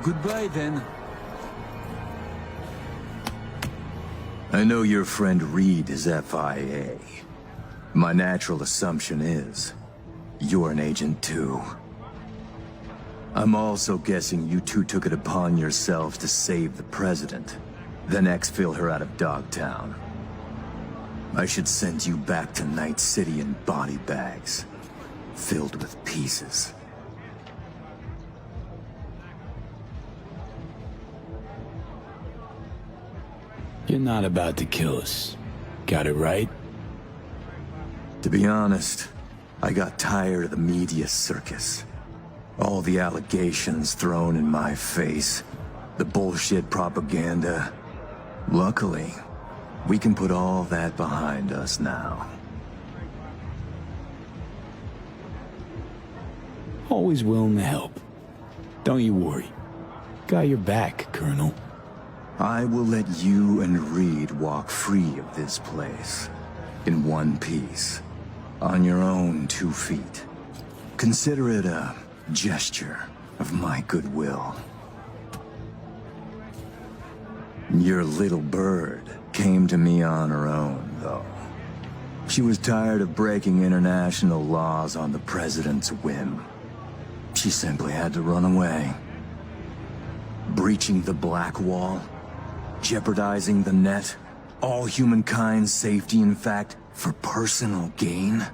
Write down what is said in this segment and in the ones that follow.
Goodbye, then. I know your friend Reed is FIA. My natural assumption is, you're an agent too. I'm also guessing you two took it upon yourselves to save the president, then exfil her out of Dogtown. I should send you back to Night City in body bags, filled with pieces. You're not about to kill us. Got it right? To be honest, I got tired of the media circus. All the allegations thrown in my face, the bullshit propaganda. Luckily, we can put all that behind us now. Always willing to help. Don't you worry. Got your back, Colonel. I will let you and Reed walk free of this place. In one piece. On your own 2 feet. Consider it a gesture of my goodwill. Your little bird came to me on her own, though. She was tired of breaking international laws on the president's whim. She simply had to run away. Breaching the Black Wall, jeopardizing the net, all humankind's safety, in fact, for personal gain?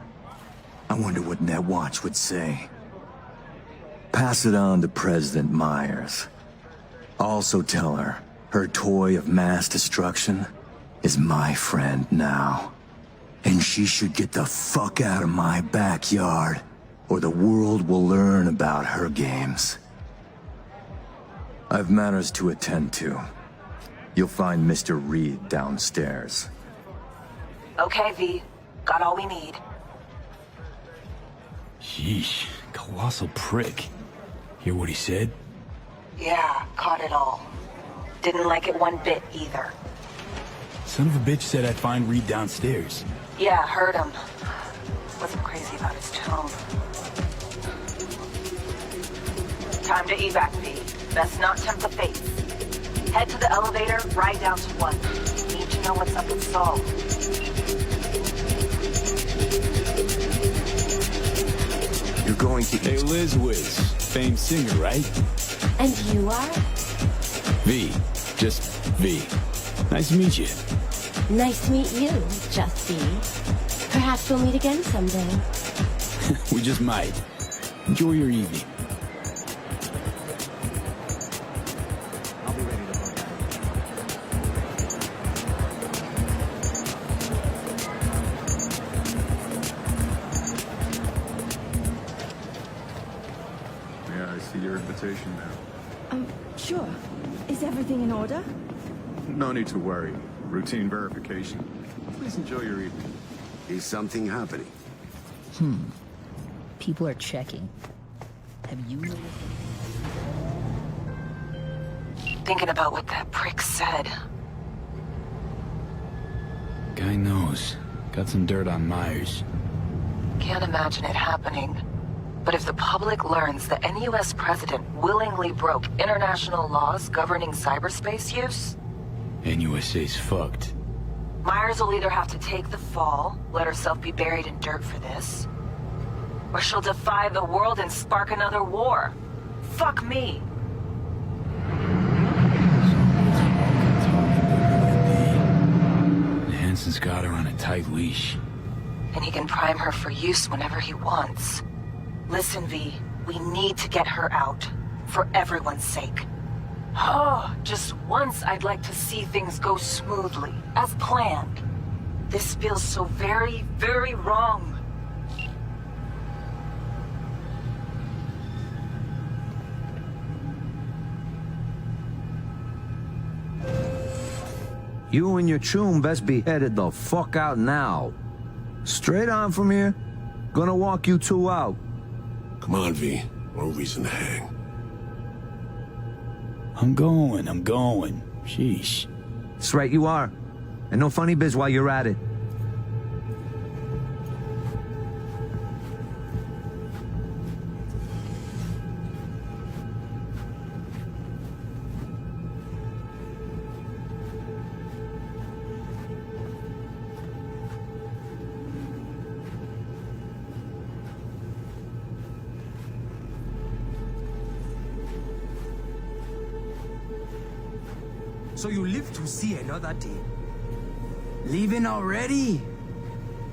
I wonder what Netwatch would say. Pass it on to President Myers. Also tell her, her toy of mass destruction is my friend now. And she should get the fuck out of my backyard, or the world will learn about her games. I've matters to attend to. You'll find Mr. Reed downstairs. Okay, V. Got all we need. Sheesh, colossal prick. Hear what he said? Yeah, caught it all. Didn't like it one bit either. Son of a bitch said I'd find Reed downstairs. Yeah, heard him. Wasn't crazy about his tone. Time to evac, V. Best not tempt the fates. Head to the elevator, ride down to 1. Need to know what's up with Saul. You're going to Hey, Liz Wiz, famed singer, right? And you are? V. Just V. Nice to meet you. Nice to meet you, Justy. Perhaps we'll meet again someday. We just might. Enjoy your evening. Yeah, I see your invitation now. Sure. Is everything in order? No need to worry. Routine verification. Please enjoy your evening. Is something happening? People are checking. Have you noticed? Thinking about what that prick said. Guy knows. Got some dirt on Myers. Can't imagine it happening. But if the public learns that any US president willingly broke international laws governing cyberspace use, NUSA's fucked. Myers will either have to take the fall, let herself be buried in dirt for this, or she'll defy the world and spark another war. Fuck me. And Hansen's got her on a tight leash. And he can prime her for use whenever he wants. Listen, V, we need to get her out. For everyone's sake. Oh, just once I'd like to see things go smoothly, as planned. This feels so very, very wrong. You and your chum best be headed the fuck out now. Straight on from here. Gonna walk you two out. Come on, V. No reason to hang. I'm going. Sheesh. That's right, you are. And no funny biz while you're at it. So you live to see another day. Leaving already?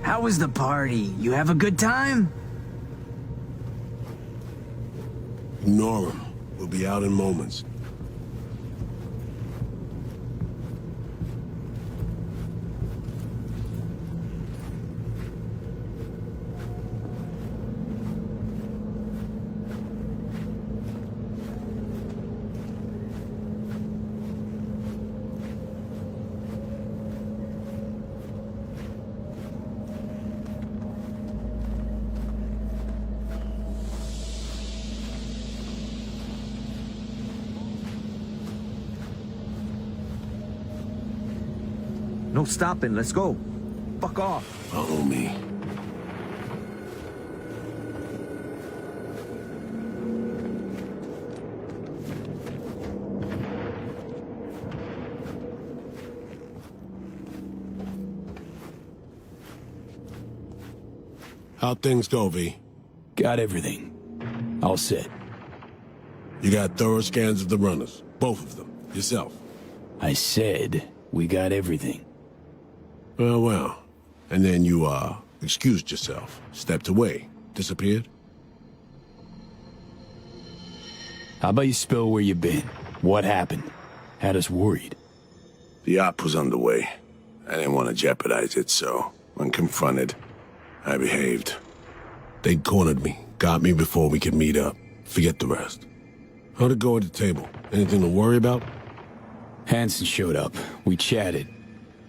How was the party? You have a good time? Ignore him. We'll be out in moments. No stopping, let's go. Fuck off. Follow me. How'd things go, V? Got everything. All set. You got thorough scans of the runners. Both of them. Yourself. I said we got everything. Well, well. And then you, excused yourself, stepped away, disappeared? How about you spill where you been? What happened? Had us worried. The op was underway. I didn't want to jeopardize it, so, when confronted, I behaved. They cornered me, got me before we could meet up. Forget the rest. How'd it go at the table? Anything to worry about? Hansen showed up. We chatted.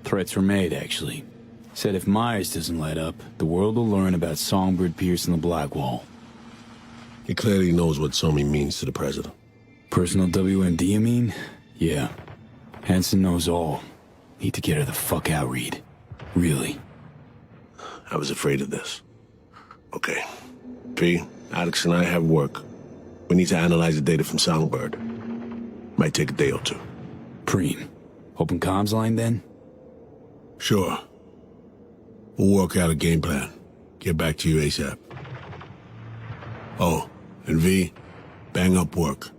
Threats were made, actually. Said if Myers doesn't let up, the world will learn about Songbird Pierce and the Blackwall. He clearly knows what Somi means to the president. Personal WMD, you mean? Yeah. Hansen knows all. Need to get her the fuck out, Reed. Really. I was afraid of this. Okay. P, Alex and I have work. We need to analyze the data from Songbird. Might take a day or two. Preem. Open comms line, then? Sure. We'll work out a game plan. Get back to you ASAP. Oh, and V, bang up work.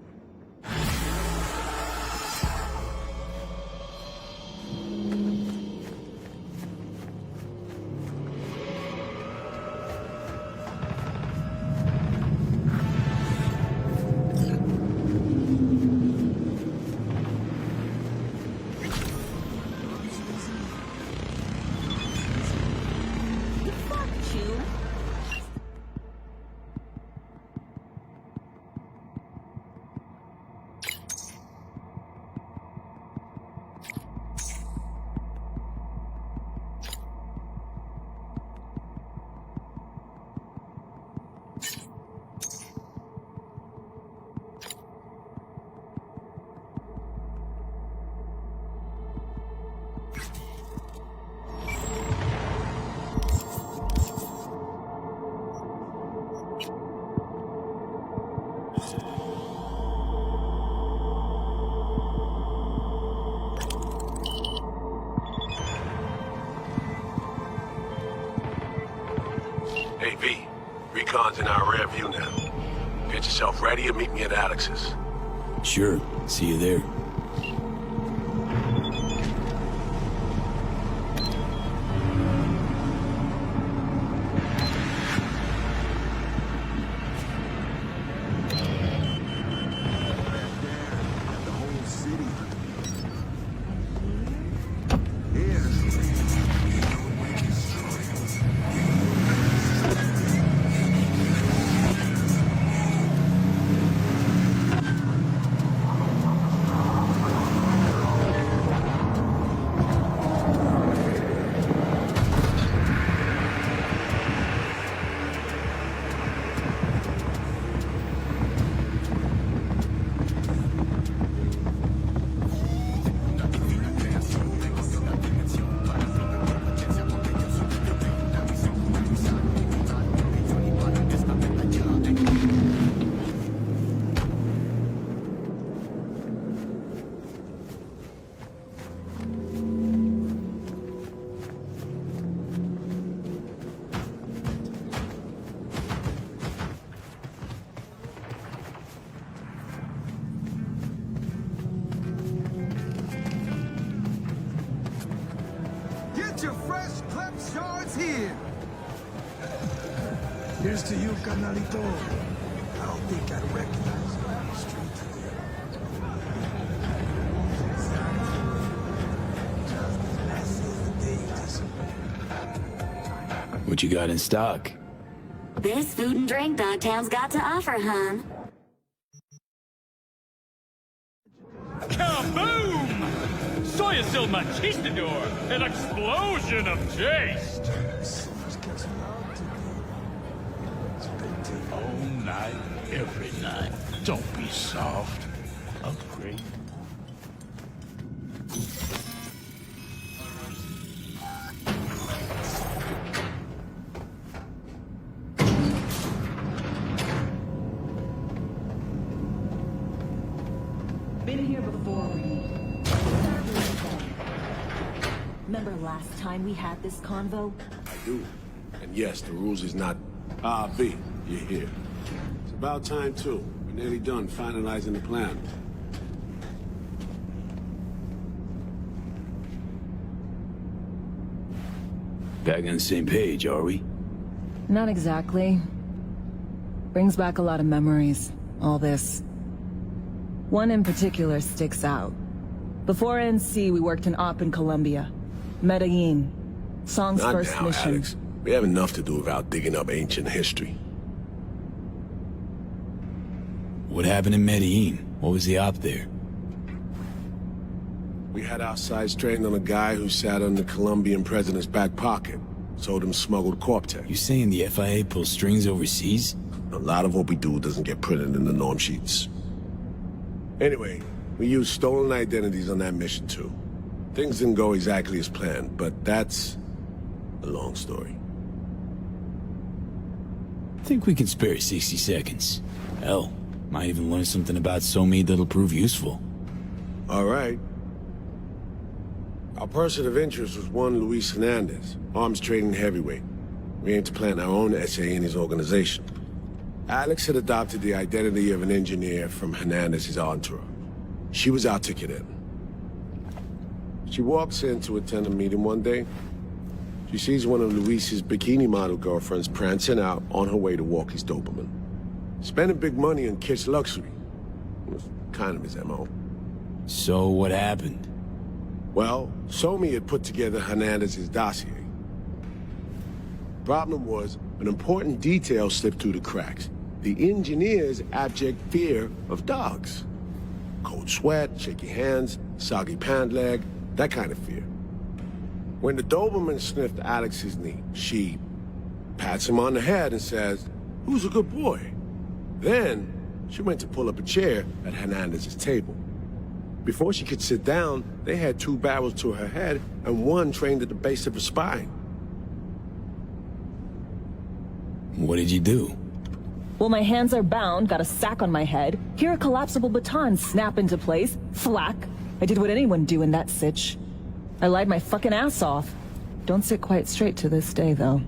Hey, V. Recon's in our rear view now. Get yourself ready and meet me at Alex's. Sure. See you there. Here's to you, carnalito. I don't think I'd recognize you on the street today. Just as messy as the day you disappeared. What you got in stock? This food and drink Dogtown's got to offer, hon. Kaboom! Soy still machistador! An explosion of taste! All night, every night. Don't be soft. Upgrade. Been here before, Reed. Remember last time we had this convo? I do. And yes, the rules is not... V, you're here. It's about time, too. We're nearly done finalizing the plan. Back on the same page, are we? Not exactly. Brings back a lot of memories, all this. One in particular sticks out. Before NC, we worked in Op in Colombia. Medellin. Song's Not first now, mission. Alex. We have enough to do without digging up ancient history. What happened in Medellin? What was the op there? We had our sights trained on a guy who sat on the Colombian president's back pocket. Sold him smuggled Corp-Tech. You saying the FIA pulls strings overseas? A lot of what we do doesn't get printed in the norm sheets. Anyway, we used stolen identities on that mission too. Things didn't go exactly as planned, but that's a long story. I think we can spare 60 seconds. Hell, might even learn something about Somi that'll prove useful. All right. Our person of interest was one Luis Hernandez, arms trading heavyweight. We aim to plant our own SA in his organization. Alex had adopted the identity of an engineer from Hernandez's entourage. She was our ticket in. She walks in to attend a meeting one day. She sees one of Luis's bikini model girlfriends prancing out on her way to walk his Doberman. Spending big money on kitsch luxury. It was kind of his MO. So what happened? Well, Somi had put together Hernandez's dossier. Problem was, an important detail slipped through the cracks. The engineer's abject fear of dogs. Cold sweat, shaky hands, soggy pant leg, that kind of fear. When the Doberman sniffed Alex's knee, she pats him on the head and says, "Who's a good boy?" Then, she went to pull up a chair at Hernandez's table. Before she could sit down, they had two barrels to her head and one trained at the base of her spine. What did you do? Well, my hands are bound, got a sack on my head. Here a collapsible baton snap into place. Thwack. I did what anyone do in that sitch. I lied my fucking ass off. Don't sit quite straight to this day, though.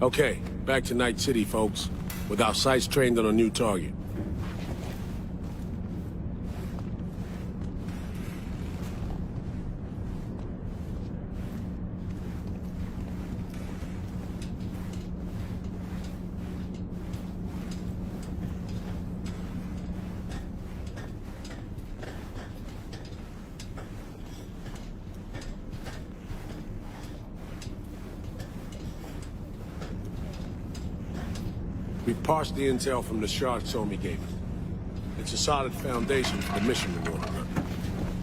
Okay, back to Night City, folks. With our sights trained on a new target. We parsed the intel from the shard Somi gave us. It's a solid foundation for the mission we want to run.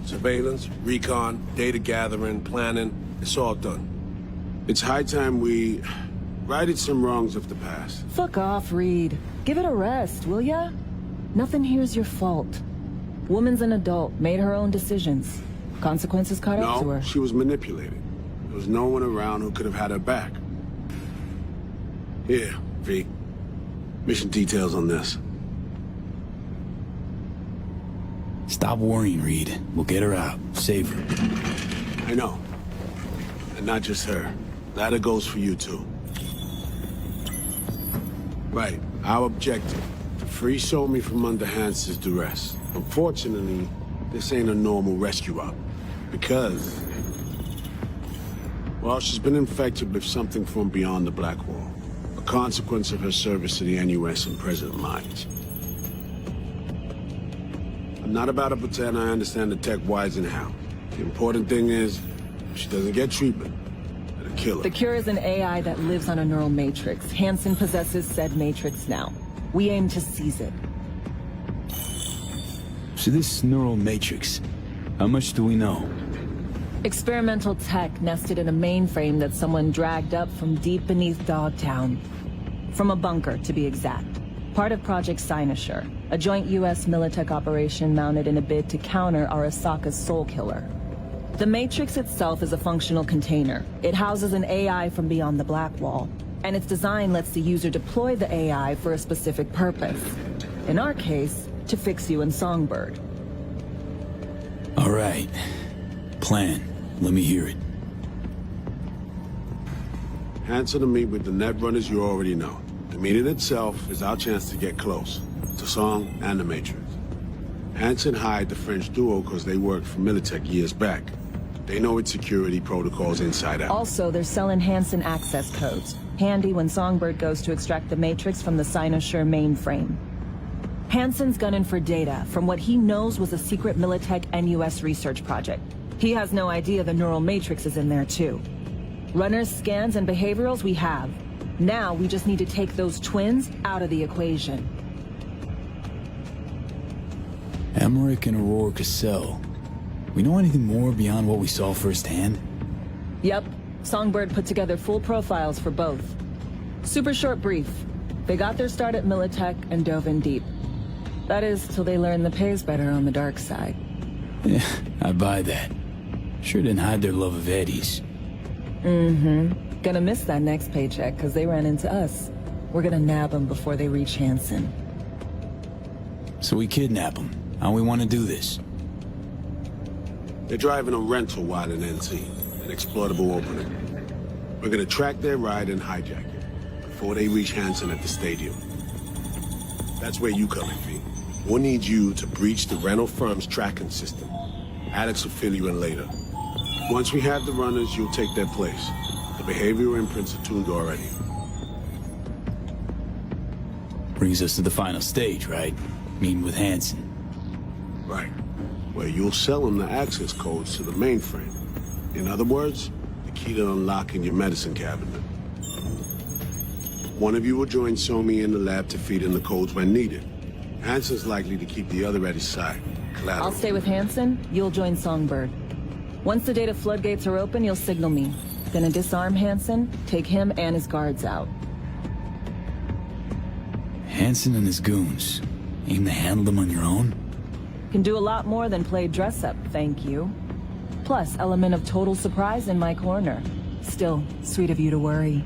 Surveillance, recon, data gathering, planning, it's all done. It's high time we righted some wrongs of the past. Fuck off, Reed. Give it a rest, will ya? Nothing here's your fault. Woman's an adult, made her own decisions. Consequences caught up to her. No, she was manipulated. There was no one around who could have had her back. Here, V. Mission details on this. Stop worrying, Reed. We'll get her out. Save her. I know. And not just her. That goes for you, too. Right. Our objective. To free Somi from under Hans's duress. Unfortunately, this ain't a normal rescue op. Because... well, she's been infected with something from beyond the Black Wall. A consequence of her service to the NUS and President Myers. I'm not about to pretend I understand the tech whys and how. The important thing is, if she doesn't get treatment, it'll kill her. The cure is an AI that lives on a neural matrix. Hansen possesses said matrix now. We aim to seize it. So this neural matrix, how much do we know? Experimental tech nested in a mainframe that someone dragged up from deep beneath Dogtown. From a bunker, to be exact. Part of Project Cynosure, a joint U.S. Militech operation mounted in a bid to counter Arasaka's Soul Killer. The Matrix itself is a functional container. It houses an AI from beyond the Black Wall, and its design lets the user deploy the AI for a specific purpose. In our case, to fix you in Songbird. All right. Plan. Let me hear it. Hansen to meet with the Netrunners you already know. The meeting itself is our chance to get close to Song and the Matrix. Hansen hired the French duo because they worked for Militech years back. They know its security protocols inside out. Also, they're selling Hansen access codes. Handy when Songbird goes to extract the Matrix from the Cynosure mainframe. Hansen's gunning for data from what he knows was a secret Militech NUS research project. He has no idea the neural matrix is in there too. Runners, scans, and behaviorals we have. Now we just need to take those twins out of the equation. Emmerich and Aurora Cassell. We know anything more beyond what we saw firsthand? Yep. Songbird put together full profiles for both. Super short brief. They got their start at Militech and dove in deep. That is, till they learned the pay's better on the dark side. Yeah, I buy that. Sure didn't hide their love of Eddie's. Mm-hmm. Gonna miss that next paycheck, because they ran into us. We're gonna nab them before they reach Hansen. So we kidnap them. How we want to do this? They're driving a rental while in NC, an exploitable opening. We're gonna track their ride and hijack it, before they reach Hansen at the stadium. That's where you come in, V. We'll need you to breach the rental firm's tracking system. Alex will fill you in later. Once we have the runners, you'll take their place. The behavioral imprints are tuned already. Brings us to the final stage, right? Meeting with Hansen. Right. Where you'll sell them the access codes to the mainframe. In other words, the key to unlocking your medicine cabinet. One of you will join Somi in the lab to feed in the codes when needed. Hansen's likely to keep the other at his side. Collateral. I'll stay with Hansen, you'll join Songbird. Once the data floodgates are open, you'll signal me. Gonna disarm Hansen, take him and his guards out. Hansen and his goons. Aim to handle them on your own? Can do a lot more than play dress-up, thank you. Plus, element of total surprise in my corner. Still, sweet of you to worry.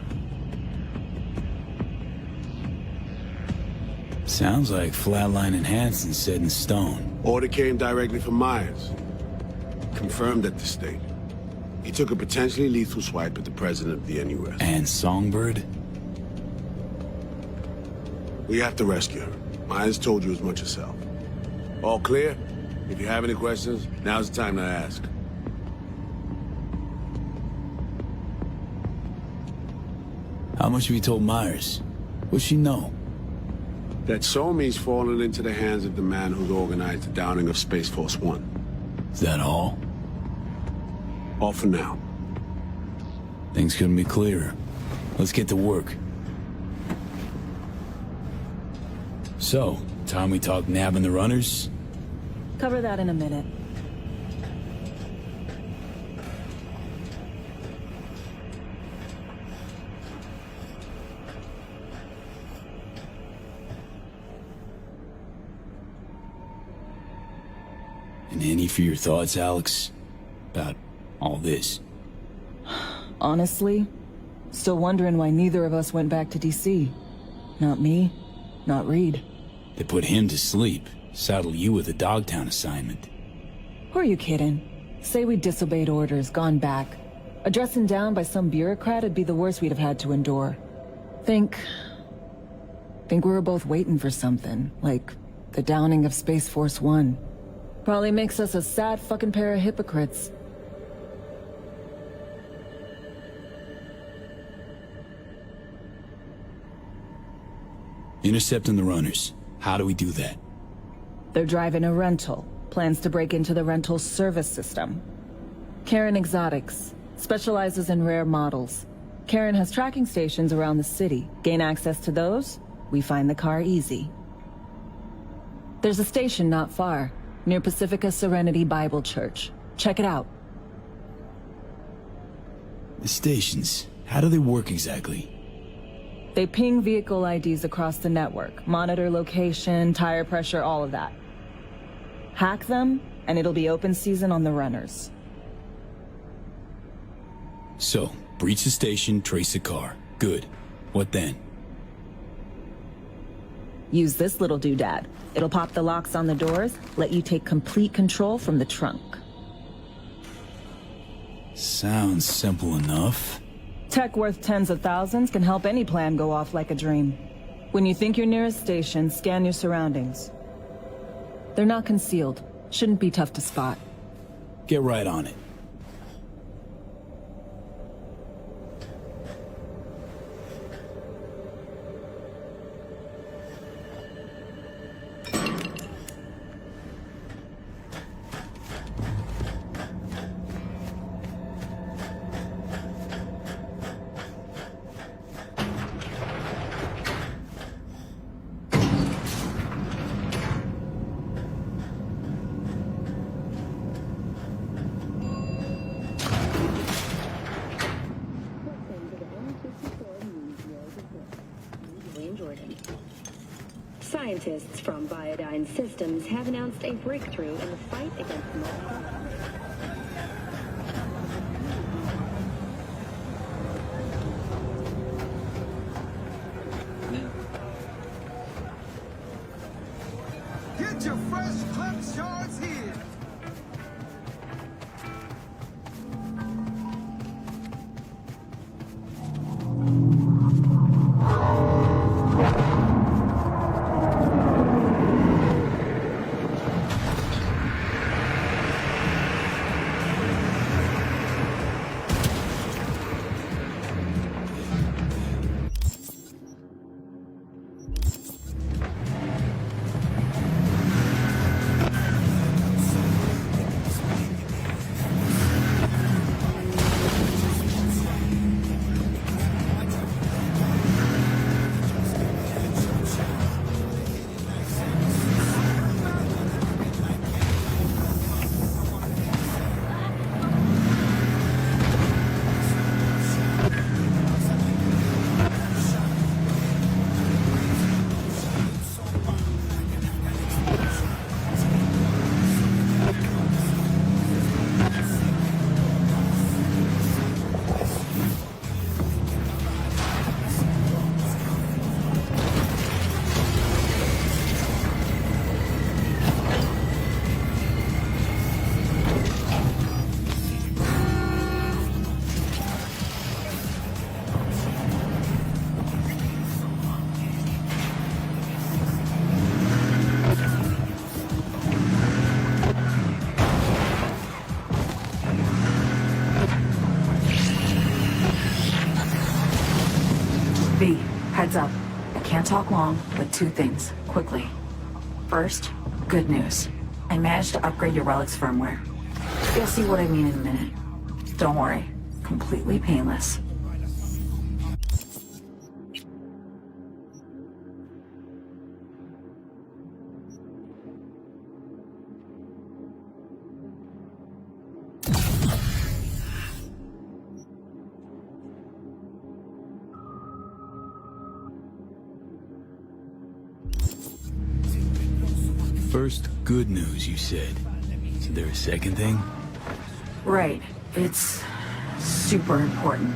Sounds like Flatline and Hansen set in stone. Order came directly from Myers. Confirmed at the state. He took a potentially lethal swipe at the president of the NUS. And Songbird? We have to rescue her. Myers told you as much herself. All clear? If you have any questions, now's the time to ask. How much have you told Myers? What's she know? That Somi's fallen into the hands of the man who'd organized the downing of Space Force One. Is that all? All for now. Things couldn't be clearer. Let's get to work. So, time we talk nabbing the runners? Cover that in a minute. And any for your thoughts, Alex? About all this? Honestly, still wondering why neither of us went back to DC. Not me, not Reed. They put him to sleep, saddle you with a Dogtown assignment. Who are you kidding? Say we disobeyed orders, gone back. A dressing down by some bureaucrat would be the worst we'd have had to endure. Think we were both waiting for something, like the downing of Space Force One. Probably makes us a sad fucking pair of hypocrites. Intercepting the runners. How do we do that? They're driving a rental. Plans to break into the rental service system. Karen Exotics. Specializes in rare models. Karen has tracking stations around the city. Gain access to those, we find the car easy. There's a station not far, near Pacifica Serenity Bible Church. Check it out. The stations, how do they work exactly? They ping vehicle IDs across the network, monitor location, tire pressure, all of that. Hack them, and it'll be open season on the runners. So, breach the station, trace the car. Good. What then? Use this little doodad. It'll pop the locks on the doors, let you take complete control from the trunk. Sounds simple enough. Tech worth tens of thousands can help any plan go off like a dream. When you think your nearest station, scan your surroundings. They're not concealed. Shouldn't be tough to spot. Get right on it. Scientists from Biodyne Systems have announced a breakthrough in the fight against multiple... Get your fresh clip shards here! Heads up. I can't talk long, but two things, quickly. First, good news. I managed to upgrade your relic's firmware. You'll see what I mean in a minute. Don't worry. Completely painless. First, good news, you said. Is there a second thing? Right. It's super important.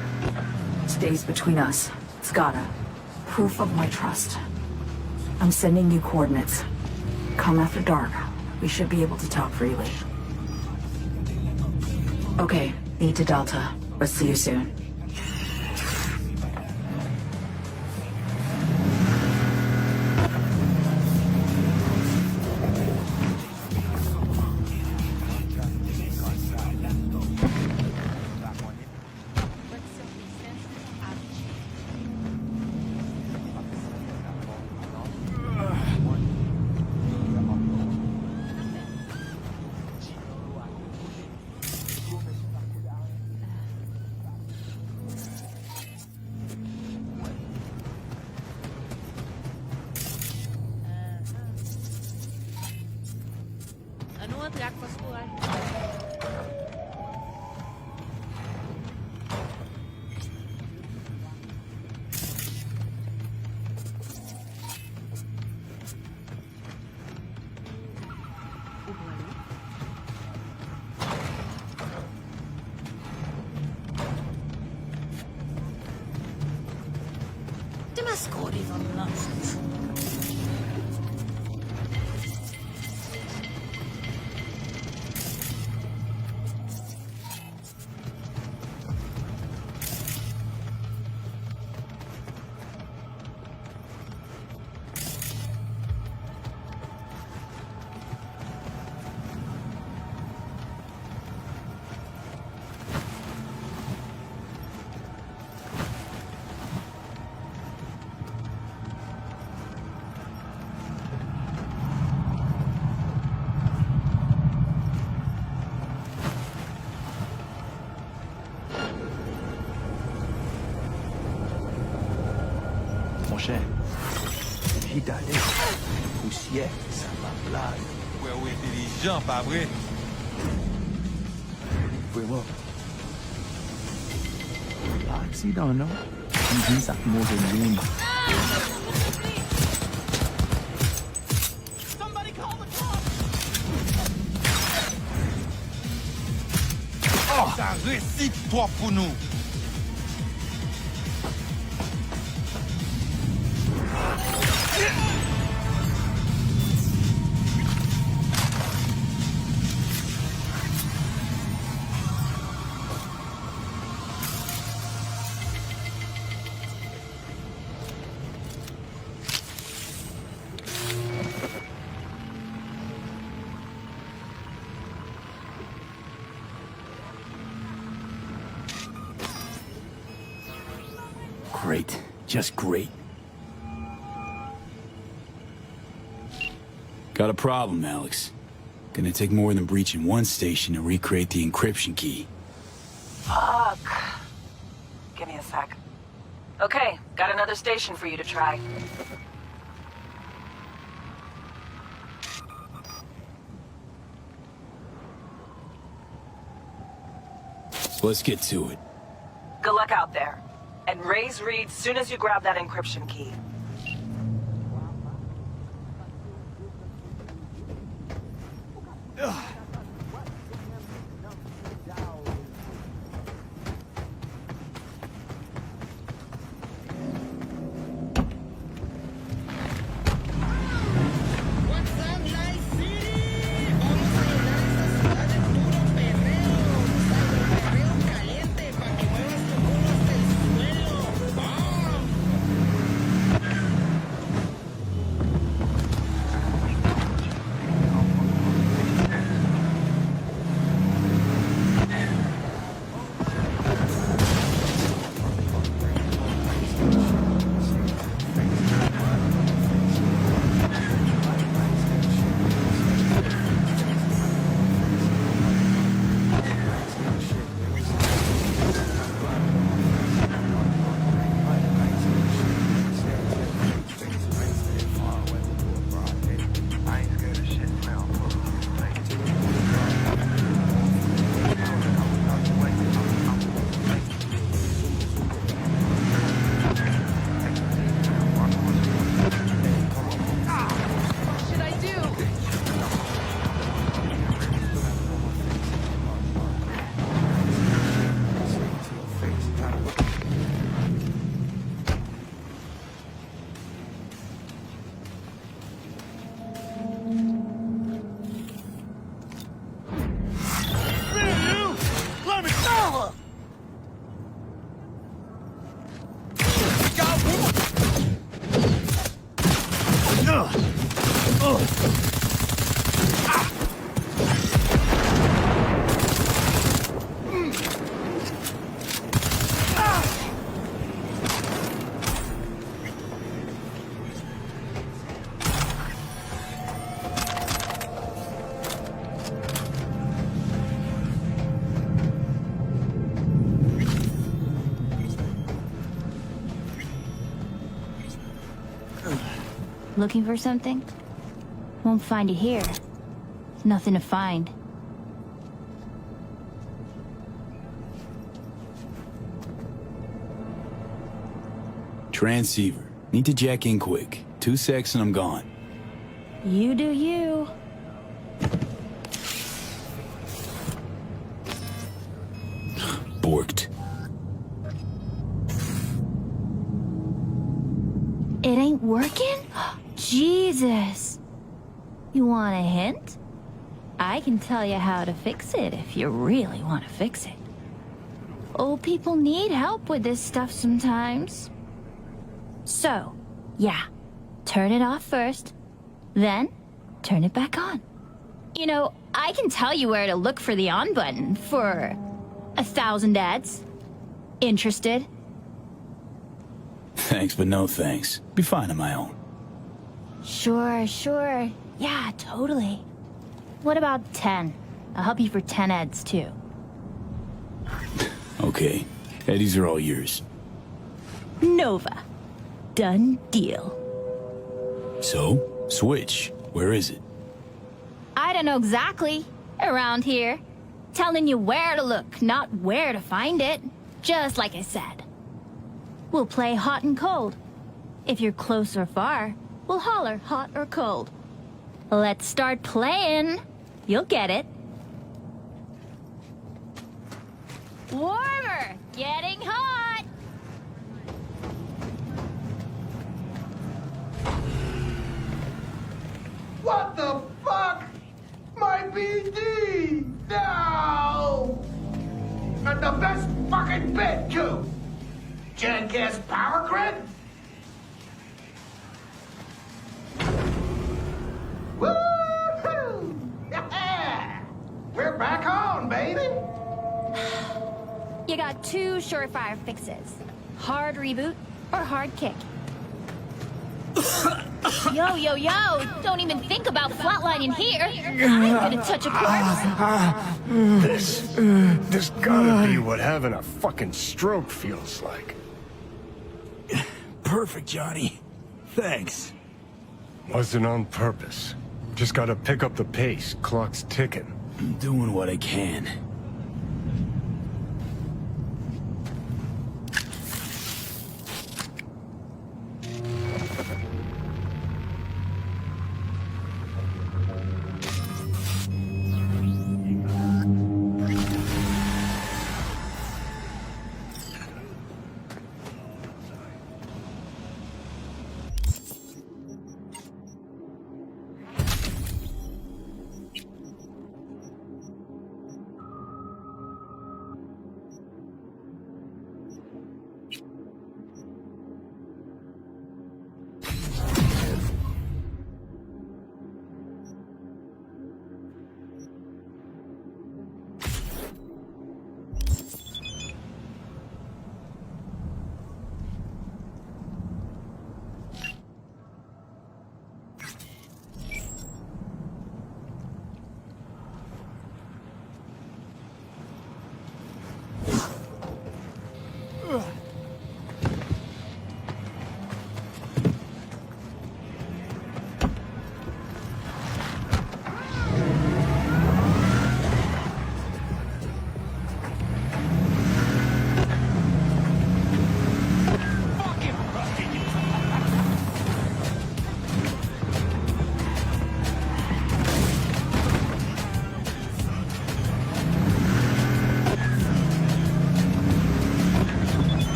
Stays between us. It's gotta. Proof of my trust. I'm sending you coordinates. Come after dark. We should be able to talk freely. Okay, need to Delta. Let's see you soon. breakfast buhay. Demascori van nonsense. Mon cher, j'ai d'aller au ciel, ça va blague. Ouais, intelligent, pas vrai? Vraiment. Accident, non? Il dit ça mauvais lune. Oh, ça récite toi pour nous. Great. Just great. Got a problem, Alex. Gonna take more than breaching one station to recreate the encryption key. Fuck. Give me a sec. Okay, got another station for you to try. Let's get to it. Good luck out there. And raise Reed soon as you grab that encryption key. Looking for something? Won't find it here. Nothing to find. Transceiver. Need to jack in quick. 2 secs and I'm gone. You do you. Borked. It ain't working? Jesus. You want a hint? I can tell you how to fix it if you really want to fix it. Old people need help with this stuff sometimes. So, yeah, turn it off first, then turn it back on. You know, I can tell you where to look for the on button for 1,000 ads. Interested? Thanks, but no thanks. Be fine on my own. Sure. Yeah, totally. What about 10? I'll help you for 10 ads, too. Okay. Eddies are all yours. Nova. Done deal. So, Switch. Where is it? I don't know exactly. Around here. Telling you where to look, not where to find it. Just like I said. We'll play hot and cold. If you're close or far, we'll holler hot or cold. Let's start playing. You'll get it. Warmer! Getting hot! What the fuck? My BD! No! And the best fucking bit, too! Jackass power grid? Woo-hoo! Yeah! We're back on, baby! You got 2 surefire fixes. Hard reboot or hard kick. Yo! Don't even think about flatlining here. I'm gonna touch a corpse. This gotta be what having a fucking stroke feels like. Perfect, Johnny. Thanks. Wasn't on purpose. Just gotta pick up the pace. Clock's ticking. I'm doing what I can.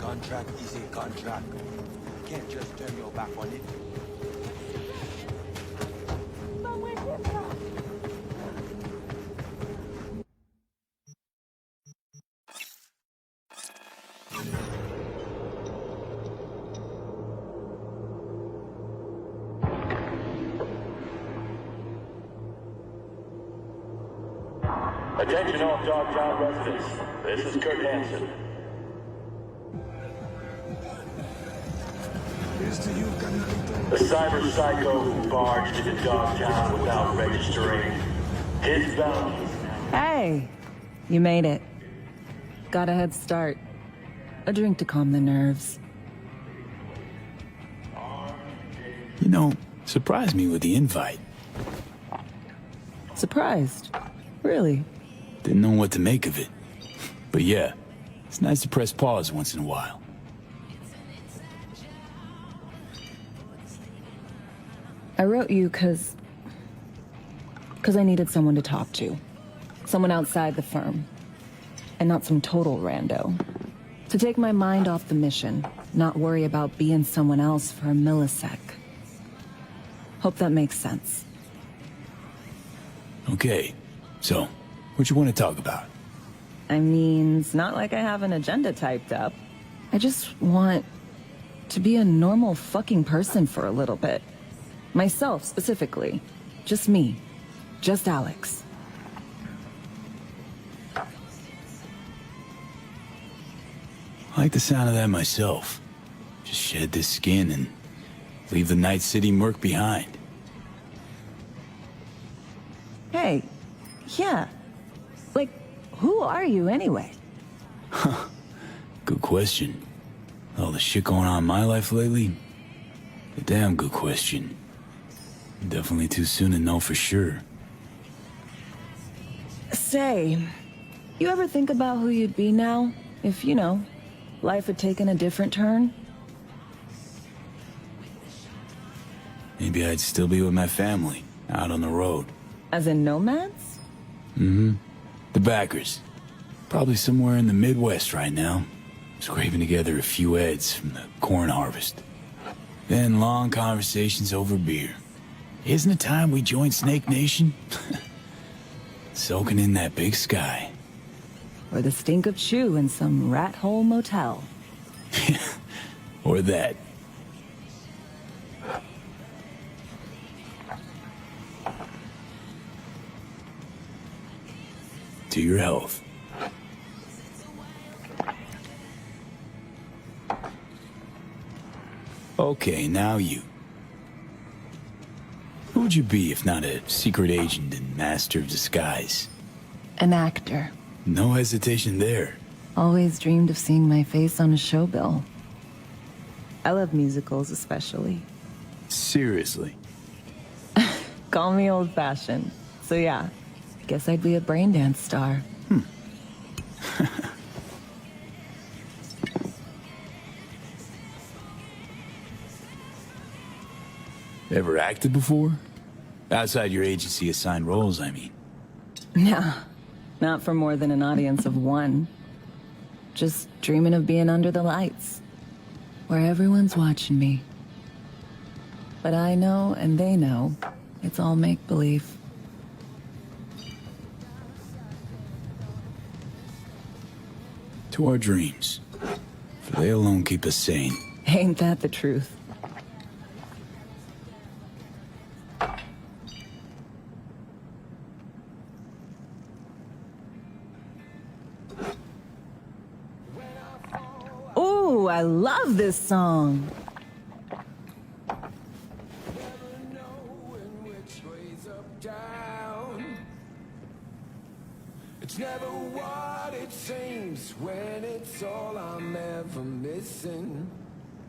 contract is a contract. You can't just turn your back on it. Attention all Dogtown residents. This is Kurt Hansen. The cyber psycho who barged into Dogtown without registering. His bounty. Hey, you made it. Got a head start. A drink to calm the nerves. You know, surprised me with the invite. Surprised? Really? Didn't know what to make of it. But yeah, it's nice to press pause once in a while. I wrote you because I needed someone to talk to. Someone outside the firm. And not some total rando. To take my mind off the mission, not worry about being someone else for a millisec. Hope that makes sense. Okay, so, what you want to talk about? I mean, it's not like I have an agenda typed up. I just want to be a normal fucking person for a little bit. Myself, specifically. Just me. Just Alex. I like the sound of that myself. Just shed this skin and leave the Night City murk behind. Hey, yeah. Like, who are you anyway? Huh. Good question. All the shit going on in my life lately? A damn good question. Definitely too soon to know for sure. Say, you ever think about who you'd be now? If, you know, life had taken a different turn? Maybe I'd still be with my family, out on the road. As in nomads? Mm-hmm. The backers. Probably somewhere in the Midwest right now. Scraping together a few heads from the corn harvest. Then long conversations over beer. Isn't it time we joined Snake Nation? Soaking in that big sky. Or the stink of chew in some rat hole motel. Or that. To your health. Okay, now you. Who would you be if not a secret agent and master of disguise? An actor. No hesitation there. Always dreamed of seeing my face on a show bill. I love musicals especially. Seriously? Call me old-fashioned. So yeah, guess I'd be a braindance star. Ever acted before? Outside your agency assigned roles, I mean. Nah, not for more than an audience of one. Just dreaming of being under the lights, where everyone's watching me. But I know, and they know, it's all make-believe. To our dreams. For they alone keep us sane. Ain't that the truth? Ooh, I love this song. It's never what it seems when it's all I'm ever missing.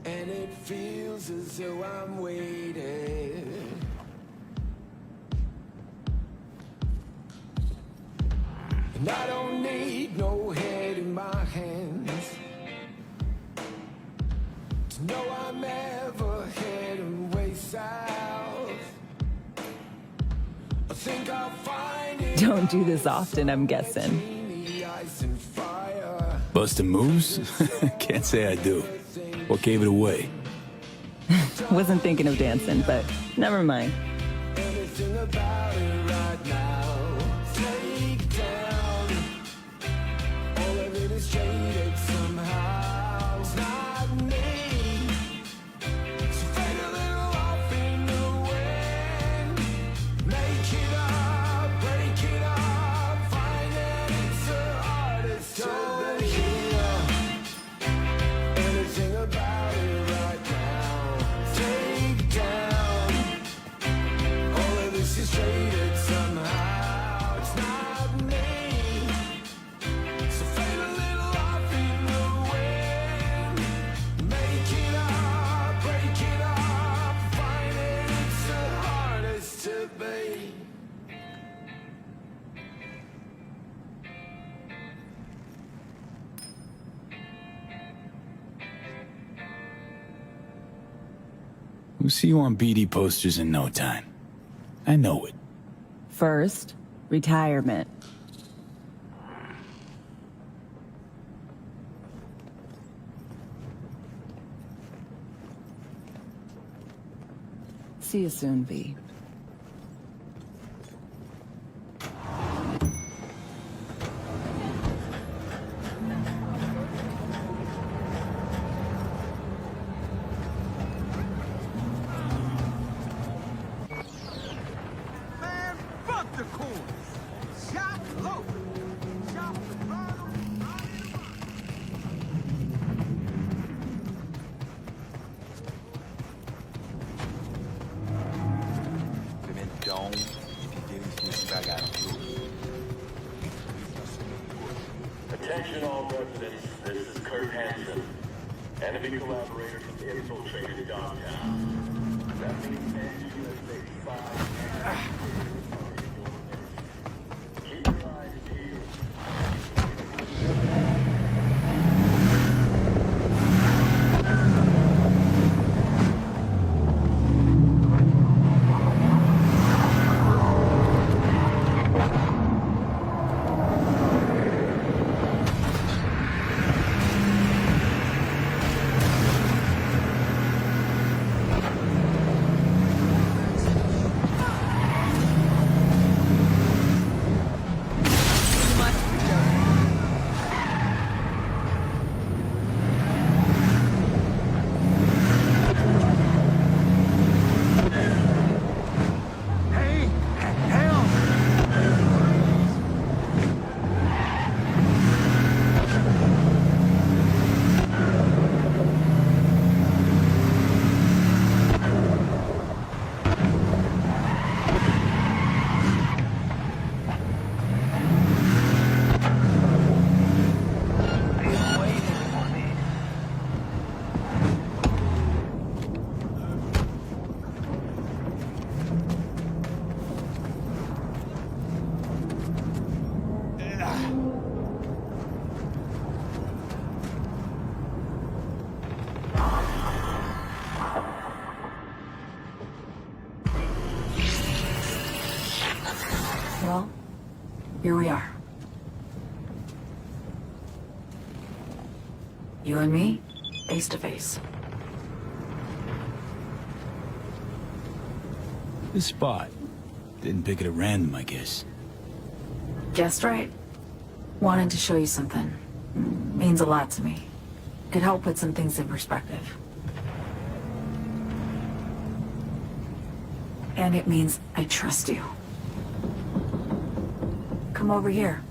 And it feels as though I'm waiting. And I don't need no head in my hands to know I'm ever heading way south. I think I'll find it. Don't do this often, I'm guessing. Busting moves? Can't say I do. What gave it away? Wasn't thinking of dancing, but never mind. Everything about it right now. Take down. All of it is traded somehow. It's not me. So fade a little off in the wind. Make it up, break it up. Find that it's the hardest to hear. Everything about it right now. Take down. All of this is traded somehow. It's not me. So fade a little off in the wind. Make it up, break it up. Find it, it's the hardest to be. We'll see you on BD posters in no time. I know it. First, retirement. See you soon, V. Man, fuck the course. Shot low. Shot the throttle. Pimentão, delícia estragado. Attention all residents, this is Kurt Hansen. Enemy collaborators have infiltrated downtown. That means anti-USA spies. Keep your eyes peeled. Well, here we are. You and me, face to face. This spot. Didn't pick it at random, I guess. Guessed right. Wanted to show you something. Means a lot to me. Could help put some things in perspective. And it means I trust you. Come over here.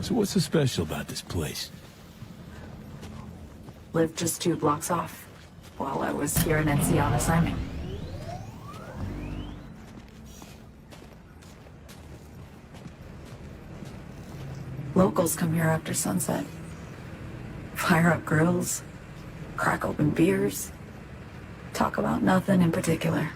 So what's so special about this place? Lived just 2 blocks off while I was here in NC on assignment. Locals come here after sunset. Fire up grills, crack open beers, talk about nothing in particular.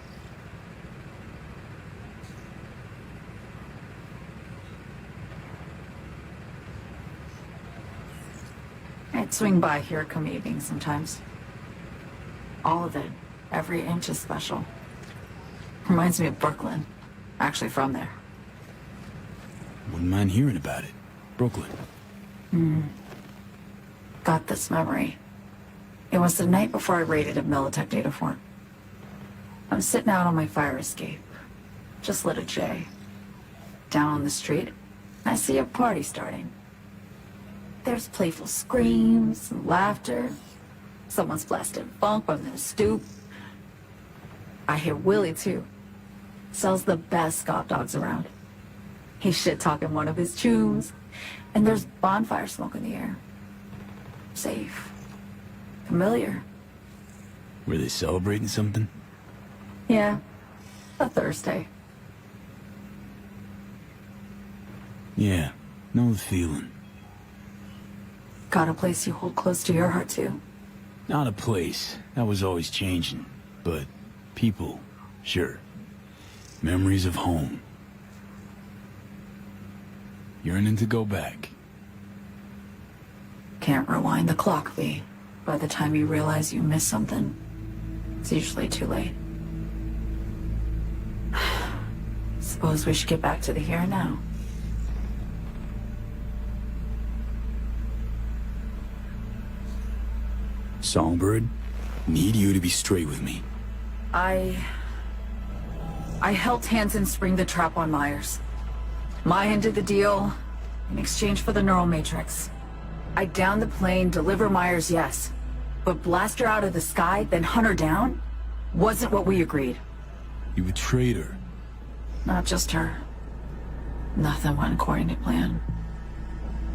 I'd swing by here come evening sometimes. All of it. Every inch is special. Reminds me of Brooklyn. Actually from there. Wouldn't mind hearing about it. Brooklyn. Got this memory. It was the night before I raided a Militech data fort. I'm sitting out on my fire escape. Just lit a J. Down on the street, I see a party starting. There's playful screams and laughter. Someone's blasting funk on their stoop. I hear Willie, too. Sells the best Scott dogs around. He's shit-talking one of his tunes, and there's bonfire smoke in the air. Safe. Familiar. Were they celebrating something? Yeah. A Thursday. Yeah, know the feeling. Got a place you hold close to your heart, too. Not a place. That was always changing. But people, sure. Memories of home. Yearning to go back. Can't rewind the clock, V. By the time you realize you missed something, it's usually too late. Suppose we should get back to the here and now. Songbird, need you to be straight with me. I helped Hansen spring the trap on Myers. Maya did the deal in exchange for the neural matrix. I downed the plane, deliver Myers, yes. But blast her out of the sky, then hunt her down? Wasn't what we agreed. You betrayed her. Not just her. Nothing went according to plan.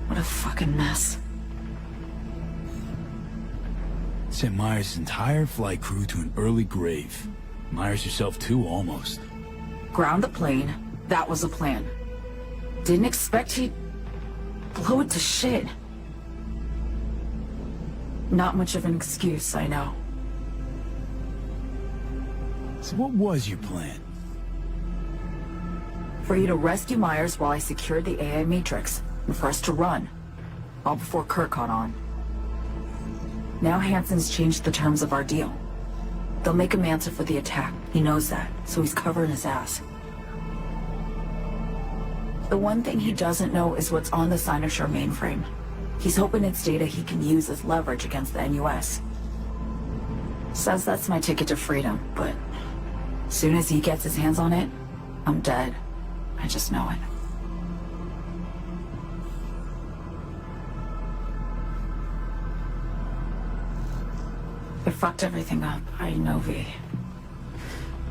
What a fucking mess. Sent Myers' entire flight crew to an early grave. Myers herself too, almost. Ground the plane. That was the plan. Didn't expect he'd blow it to shit. Not much of an excuse, I know. So what was your plan? For you to rescue Myers while I secured the AI Matrix, and for us to run. All before Kurt caught on. Now Hansen's changed the terms of our deal. They'll make him answer for the attack. He knows that, so he's covering his ass. The one thing he doesn't know is what's on the Cynosure mainframe. He's hoping it's data he can use as leverage against the NUS. Says that's my ticket to freedom, but as soon as he gets his hands on it, I'm dead. I just know it. It fucked everything up, I know, V.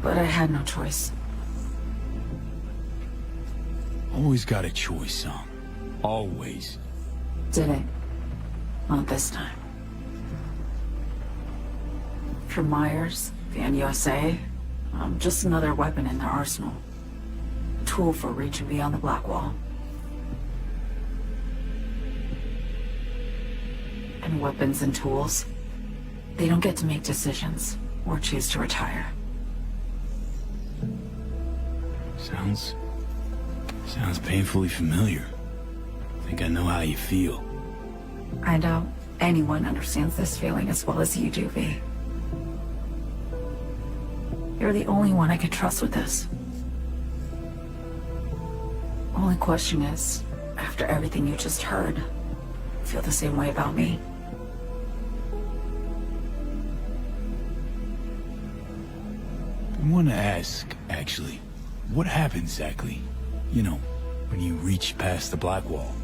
But I had no choice. Always got a choice, son. Always. Did it? Not this time. For Myers, the NUSA, I'm just another weapon in their arsenal. A tool for reaching beyond the Black Wall. And weapons and tools, they don't get to make decisions or choose to retire. Sounds painfully familiar. I think I know how you feel. I doubt anyone understands this feeling as well as you do, V. You're the only one I can trust with this. Only question is, after everything you just heard, feel the same way about me? I want to ask, actually, what happened exactly? You know, when you reach past the Black Wall.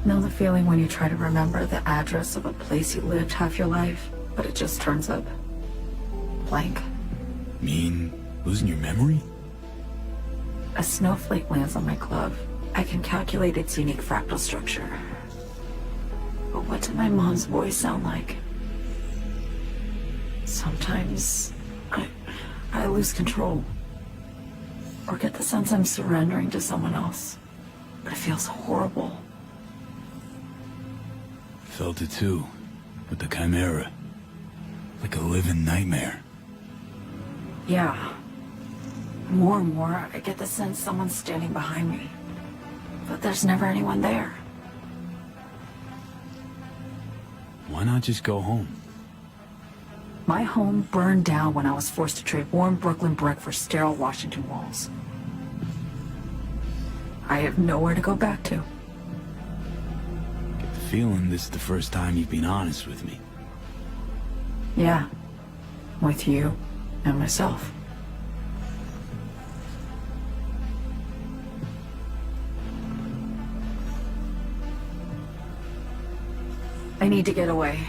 Know the feeling when you try to remember the address of a place you lived half your life, but it just turns up blank? Mean losing your memory? A snowflake lands on my glove. I can calculate its unique fractal structure. But what did my mom's voice sound like? Sometimes I lose control. Or get the sense I'm surrendering to someone else. But it feels horrible. Felt it too, with the Chimera. Like a living nightmare. Yeah. More and more, I get the sense someone's standing behind me. but there's never anyone there. Why not just go home? My home burned down when I was forced to trade warm Brooklyn brick for sterile Washington walls. I have nowhere to go back to. Get the feeling this is the first time you've been honest with me. Yeah, with you and myself. I need to get away.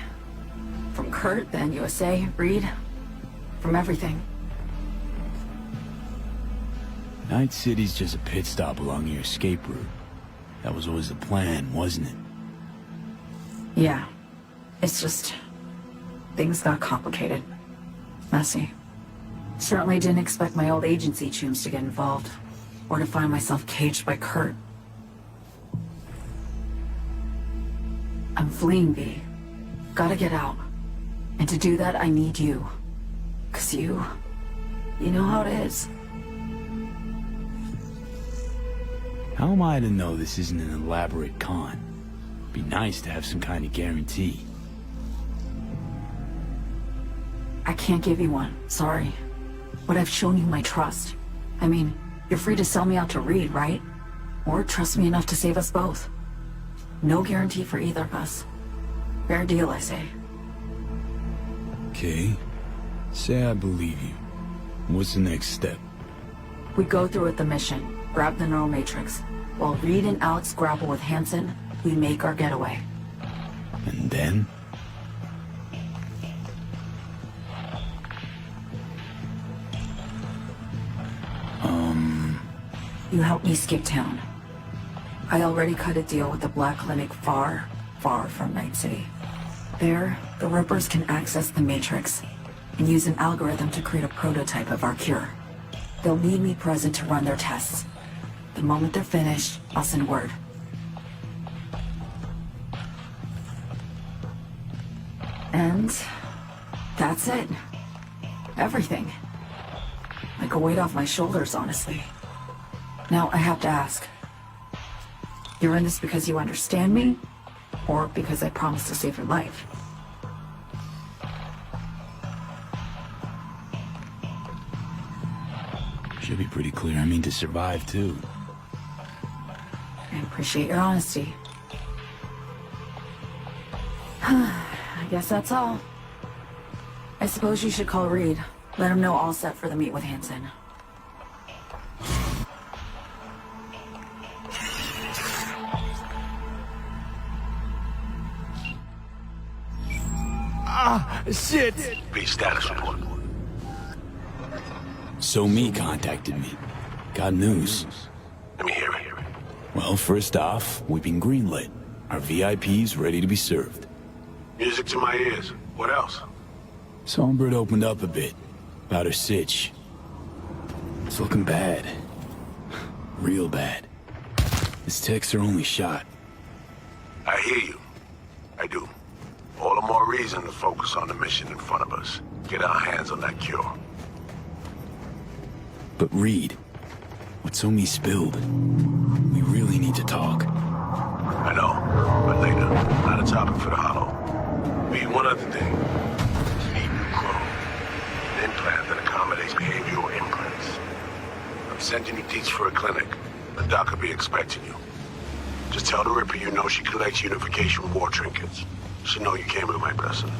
From Kurt, then USA, Reed, from everything. Night City's just a pit stop along your escape route. That was always the plan, wasn't it? Yeah. It's just... things got complicated. Messy. Certainly didn't expect my old agency chooms to get involved. Or to find myself caged by Kurt. I'm fleeing, V. Gotta get out. And to do that, I need you. 'Cause you know how it is. How am I to know this isn't an elaborate con? Be nice to have some kind of guarantee. I can't give you one, sorry. But I've shown you my trust. I mean, you're free to sell me out to Reed, right? Or trust me enough to save us both. No guarantee for either of us. Fair deal, I say. Okay. Say I believe you. What's the next step? We go through with the mission, grab the neural matrix. While Reed and Alex grapple with Hansen, we make our getaway. And then? You help me escape town. I already cut a deal with the Black Clinic far, far from Night City. There, the Rippers can access the Matrix and use an algorithm to create a prototype of our cure. They'll need me present to run their tests. The moment they're finished, I'll send word. And that's it. Everything. Like a weight off my shoulders, honestly. Now, I have to ask. You're in this because you understand me? Or because I promised to save your life? Should be pretty clear. I mean to survive, too. I appreciate your honesty. I guess that's all. I suppose you should call Reed. Let him know all set for the meet with Hansen. Shit! B status report. So Me contacted me. Got news. Let me hear it. Well, first off, we've been greenlit. Our VIP's ready to be served. Music to my ears. What else? Songbird opened up a bit. About her sitch. It's looking bad. Real bad. This tech's her only shot. I hear you. I do. All the more reason to focus on the mission in front of us. Get our hands on that cure. But Reed, what So Me spilled, we really need to talk. I know, but later. Not a topic for the Hollow. Be one other thing. Need new clone. An implant that accommodates behavioral implants. I'm sending you deets for a clinic. The doc will be expecting you. Just tell the Ripper you know she collects unification war trinkets. She know you came with my blessing.